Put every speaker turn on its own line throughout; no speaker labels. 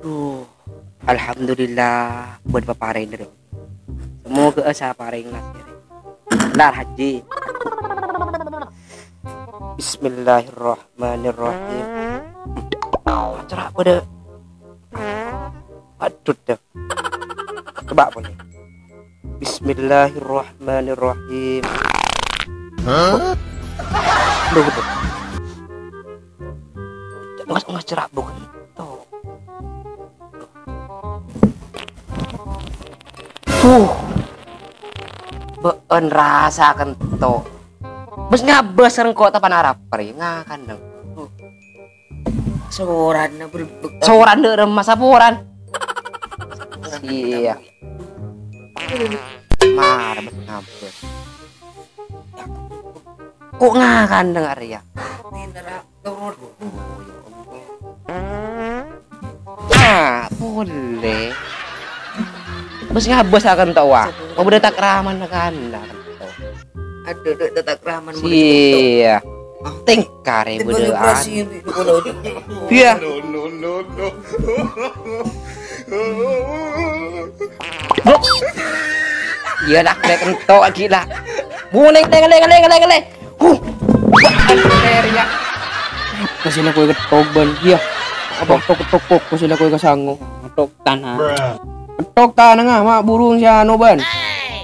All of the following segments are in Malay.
Duh, alhamdulillah buat paparin dulu. Semoga saya paring nasir. Lar haji. Bismillahirrahmanirrahim. Cerah pada. Aduh dah. Coba boleh. Bismillahirrahmanirrahim. Hah? Duh. Nggak cerah bukan. Beun rasa kento. Bes ngabes rengko tapan Arab pari ngakan dong.
Soran na berbek.
Soran deh masa poran. Iya. Mar bes ngabes. Kok ngakan dong Arya? Ah, boleh. Bes ngabes akan tawa. Mau berdetak raman kan?
Aduh, detak raman.
Iya. Tingkare budaan. Iya. Iya dah kento gila. Buneng leng. Teriak. Kasih lah kowe ketoban. Iya. Apa tok kasih lah kowe kasango. Tok tanah. Tok tanah ngah mak burung si anu ban.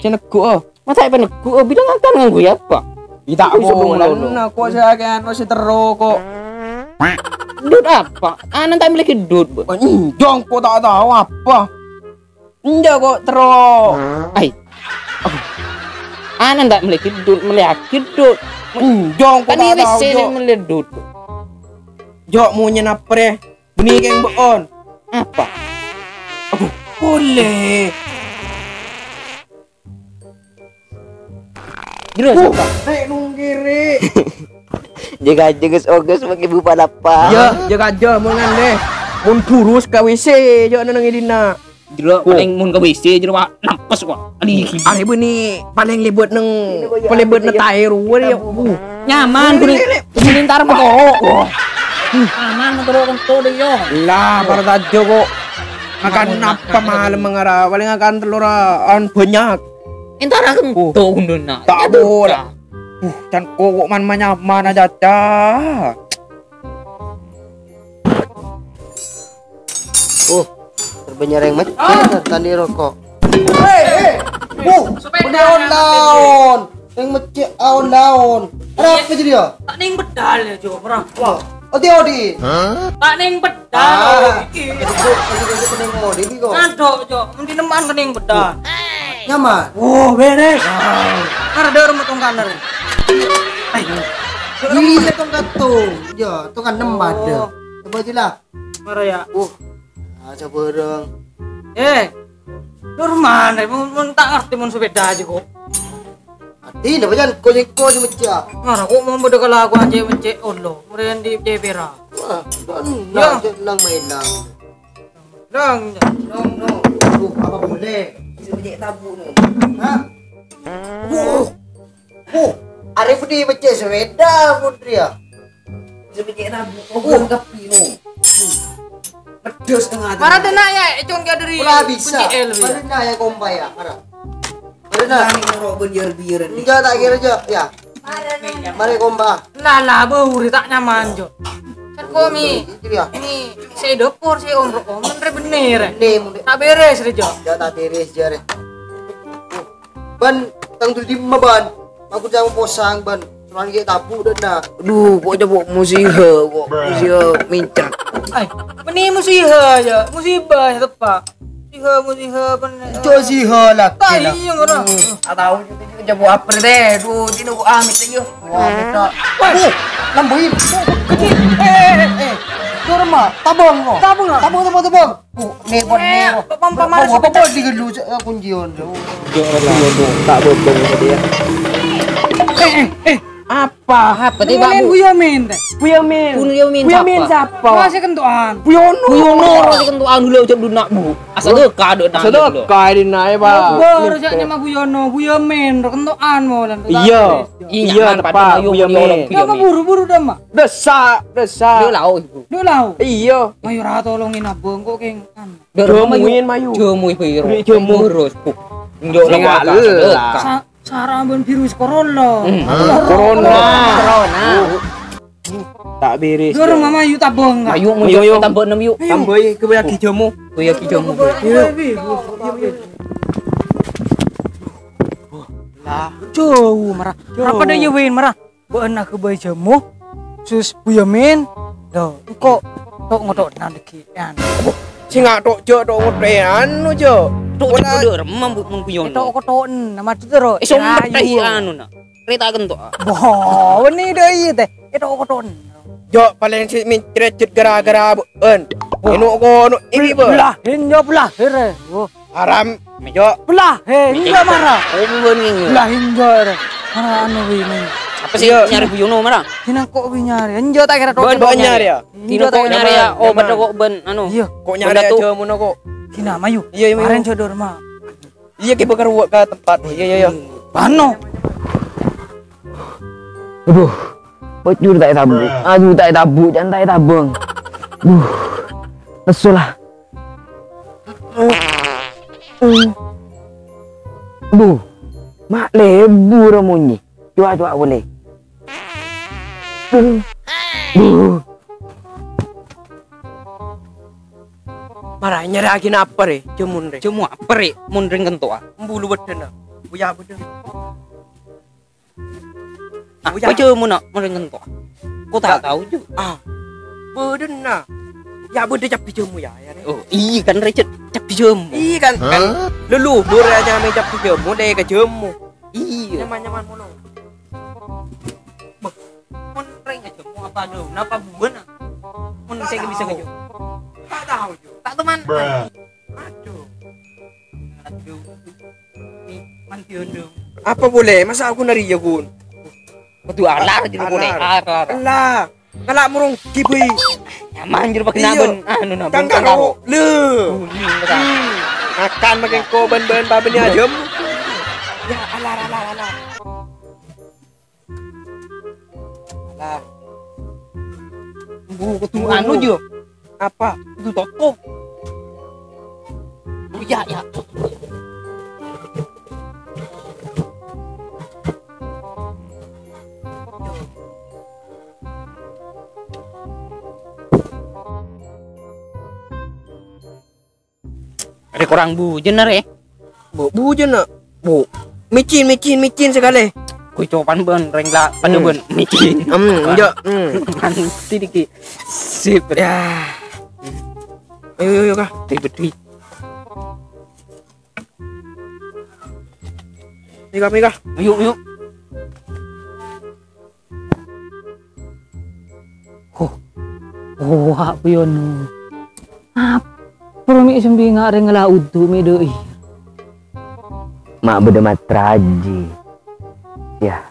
Ceneguk oh. Masa ipan neguk bilang akan nganggo ya apa?
Kita bulan aku saya kan masih terus kok.
Dut apa? Anan tak miliki dut.
Jong kok tak tahu apa. Enggak kok terus.
Ai. Anan tak miliki dut, miliki dut.
Jong kok
Kan
tak
ini
tahu.
sini miliki dut.
Jok mau nyenapre. Benih keng beon.
Apa?
Boleh.
Jelas apa?
Nek nunggiri.
Jaga oges pakai bupa apa?
Ya, jaga aja mau ngane. Mun burus ka WC yo nang idina.
Jero paling mun ke WC jero nampes kok.
Are benih paling libet nang palibet na tayo ya.
Nyaman kuning kunintar mo ko. Aman mo kan to yo.
Lah para tajo kok. Akan apa malam mengara paling akan teluran banyak.
Entar akan to undun na.
Tak boleh. Can kok man mana jaca.
Terbenyereng macet tadi rokok.
Daun. Yang mecik daun. Apa jadi ya?
Tak ning bedal ya Jo, ora.
Odi.
Tak ning bedal iki. Aduh Jo, mesti neman kening bedal.
Nyaman.
Beres. Karena ada rumah tongkaner.
Ini tong katung. Ya, tong kan nembad. Coba jelah.
Mara ya.
Coba dong.
Normal, mun tak ngerti mun sepeda aja kok.
Ati ndak bajan ko di meja.
Mara kok mau bodoh kalau aku aja mencek Allah. Merian di Jepera.
Wah, dan lang main lang.
Dong.
Apa boleh?
Mencek tabu nih.
Hah? Are putih meja sepeda putri ya.
Mencek tabu. Oh, kapi no.
Pedes tengah.
Mara dena ya, cong dari.
Ora bisa.
Kunci L.
Mana ya kompa ya? Mara.
Ini ngerok biar-biaran nih.
Enggak tak kira aja, ya. Mari kompa.
Lah, bau tak nyaman Jo. Kan komi.
Itu ya.
Ini saya dapur saya om bener bener.
Nih, mun
Tak beres Jo.
ya tak beres jare. Ban, tang tu di ban. Aku jangan posang ban. Cuman kayak tabu dan dah.
Aduh, kok coba musiha kok. Musiha mincak.
Ay, ini musibah aja, musibah ya tepat. Musibah bener.
Coba sih lah.
Tak iya ngono.
Tahu coba apa deh. Duh, tino ko amit yo.
Amit tak. Lambuin. Kurma, tabung mo. Tabung. Nih,
Pamar
apa digelu kunjion.
Tak bobong dia. Apa? Apa tiba?
Buyamin.
Buyamin siapa?
Masih kentuan.
Buyono
pasti kentuan dulu jam dunak bu. Asal tuh kado nak.
Sedok kai dinai ba.
Baru saja mah Buyono, Buyomen, kentoan mau dan.
Iya. Iya tepat Buyomen.
Ya mah buru-buru dah mah.
Desa.
Dia lau ibu.
Duh lau.
Iya.
Mayu ra tolongin abang kok keng kan.
Jomuin mayu.
Jemu piro.
Jemu.
Terus bu. Njok
Sing
lah.
alel.
Sarambun virus corona.
Corona.
Corona.
Tak beres.
Dur mama yu tabung.
Ayo mu
Ayo, ayo.
tambah 6 yuk.
Tambah ke bagi jamu.
Kuya ki jamu.
Lah, jauh marah. Apa dah ya win marah? Beuna ke bayi jamu. Sus Buyomen. Loh, kok tok ngodok nang dekian.
Sing tok jo tok ngotean jo.
Tuk dur mambut mun kuyon.
Tok koton nama tu terus.
Iso mati anu nak. Kereta kentuk.
Boh, ini dah iya teh. Tok koton.
Jo paling si min trecut gara-gara beun. Inu ko nu ini be.
Belah, hinjo belah. Here.
Haram jo.
Belah, hinjo marah.
Omben ngene.
Belah hinjo. Marah anu ini.
Apa sih nyari Buyono marah?
Tina kok nyari. Hinjo tak kira tok.
Kok nyari ya?
Tino kok nyari ya. Oh pada kok ben anu.
Iya.
Kok nyari aja mun kok.
Tina mayu.
Iya, iya.
Kemarin jodoh mah.
Iya ke bakar ke tempat. Iya iya iya.
Pano.
Aduh, bocor tak tabung. Aduh tak tabung, jangan tak tabung. Lesu lah. Aduh, mak lebu ramunyi. Cuak boleh.
Marahnya lagi apa re? Jemun re.
Cuma peri mun ring kentuk.
Bulu beden. Buya beden.
Apa cuma nak mun ring kentuk? Kau tak tahu juga.
Ah. Beden nah. Ya beden capi jemu ya.
Oh, iya kan recet capi jemu.
Iya kan kan. Lulu aja main capi jemu deh ke jemu.
Iya.
Nyaman mono.
Mun ring aja mau apa do? Napa buan? Mun saya bisa ke jemu.
Tak tahu jo.
Tak teman.
Aduh.
Aduh. Ni mantion dong.
Apa boleh? Masa aku nari ya gun?
Betul alar jadi boleh. Alar.
Lah. Kalak murung kibi.
Nyaman jadi pakai naben. Anu naben.
Kang karo. Le. Makan makan ko ben-ben babenya jem. Ya alar. Alah.
Bu ketu anu jo.
Apa?
Itu toko. Oh ya. Ada kurang bu jenar ya.
Bu je nak. Bu. Micin sekali.
Kui copan ben reng la pada ben micin.
Jo.
Nanti dikit. Sip
Ya. Ayo kah.
ribet.
Mika.
Yuk.
Wah, Buyono. Apa mi sembi ngare ngelaut tu mi doi.
Mak bedemat traji. Ya.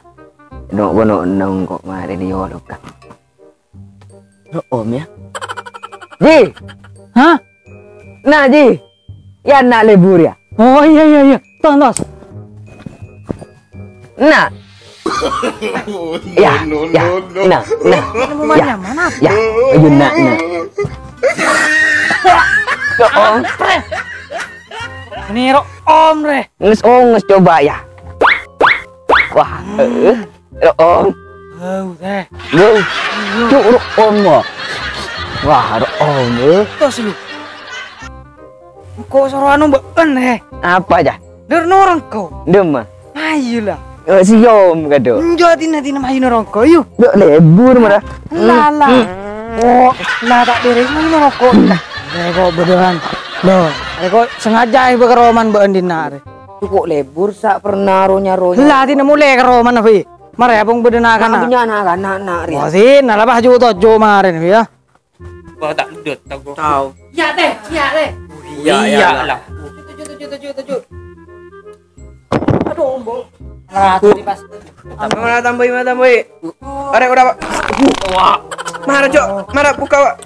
Nong kok mari ni yolo kan. Om ya. Ji.
Hah?
Nah Ji. Ya nak lebur ya.
Oh iya. Tos.
Nah. Ya. Nah.
Mana mana?
Ya. Ayo nak. Ya om.
Ini om re.
Nges coba ya. Wah, om.
Oh teh.
Lu. Cuk om mo. Wah, om.
Tos lu. Kok suruh anu beun he.
Apa aja?
Der norang kau.
Dem.
Ayolah.
Si om kado.
Njo tina mayu norang kau yuk.
Dok lebur mana?
Lala. Oh, lah tak beres mayu norang kau. Kok beneran. Loh, kok sengaja ibu keroman beun dinar.
Kok lebur sak pernah ronya.
Lah tina mulai keroman apa? Mare abang bedenakan.
Punya anak ri.
Bosin, lah bah ju tojo maren ya.
Kau tak duduk tahu.
Tahu.
Ya teh.
Iya lah.
Tujuh. Aduh, ombo. Ratu di pas.
Mana tambahin. Arek udah Pak.
Wah.
Mana Cok? Mana buka Pak.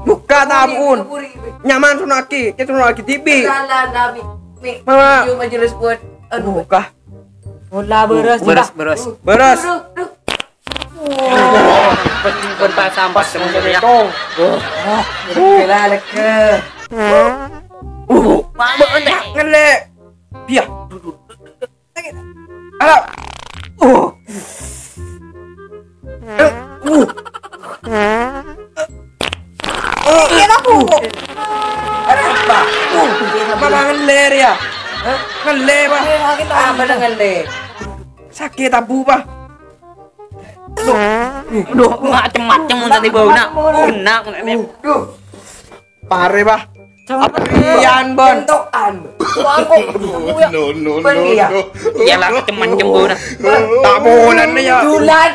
Buka tabun. Nyaman sunaki, kita sunaki TV.
Lala,
Mama.
Yung majelis buat.
Aduh, kah.
Bola beres
Beres.
Beres.
Berpas sampah semua ya.
Kilala ke. Ngele. Biar. Alah. Mama ngeler ya. Ngele ba?
Apa dengan le?
Sakit abu ba?
Aduh, macem-macem tadi bau nak. Enak.
Pare ba?
Jangan
Iyan bon.
Iyalah macem-macem bau nak.
Tak bolan na ya.
Dulan.